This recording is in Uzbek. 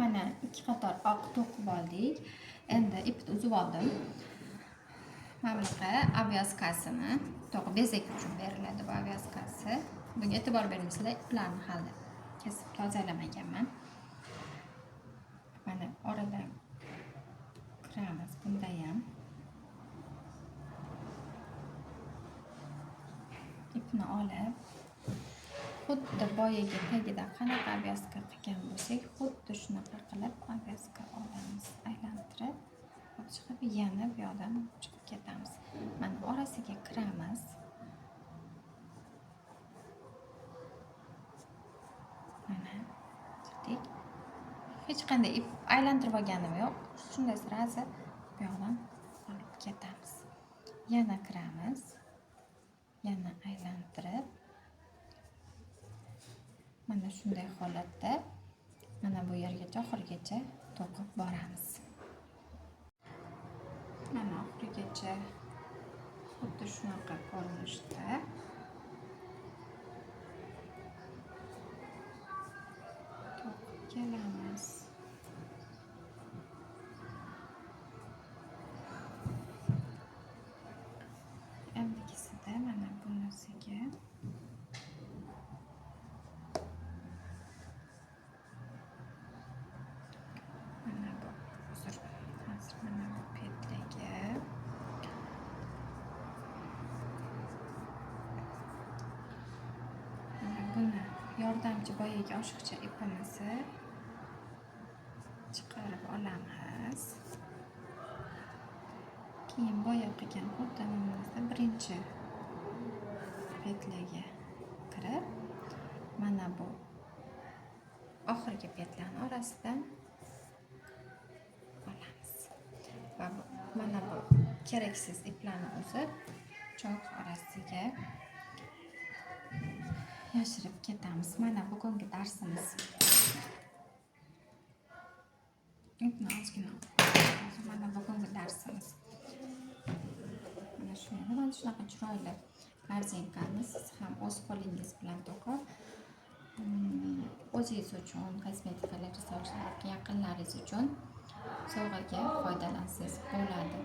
Mana 2 qator oq to'qib oldik. Endi ipni uzib oldim. Mana bunaqa obvязкасini, to'g'ri bezak uchun beriladi bu obvязкасы. Bunga e'tibor bermaysizlar, iplarni hali kesib tozalamaganman. Mana oradan kiramiz bunda ham. Ipni olib, xuddi boyagi tagida qanaqa obvязка qilgan bo'lsak, xuddi shunaqa qilib obvязка olamiz, aylantirib, chiqib yana bu yoqdan chiqib ketamiz. Mana orasiga kiramiz. Mana chiqdik. Hech qanday ip aylantirib olganim yo'q. Shunday sirasi bu yoqdan olib ketamiz. Yana kiramiz. Yana aylantirib, mana shunday holatda mana bu yergacha oxirigacha to'qib boramiz. Mana oxirigacha xuddi shunaqa ko'rinishda to'qib kelamiz. Endikisida mana bunisiga mana bu hozir mana bu petlaga mana buni yordamchi boyagi oshiqcha ipimizni chiqarib olamiz. Keyin boya qilgan xuddi nimamizda birinchi petlaga kirib, mana bu oxirgi petlarning orasidan olamiz. Va mana bu keraksiz iplarni uzib, choq orasiga yashirib ketamiz. Mana bugungi darsimiz. Ipni ozgina mana bugungi darsimiz. Mana shunaqa chiroyli korzinkani siz ham o'z qo'lingiz bilan to'qib, o'zingiz uchun, kosmetikalar, yaqinlaringiz uchun sovg'aga foydalansangiz bo'ladi.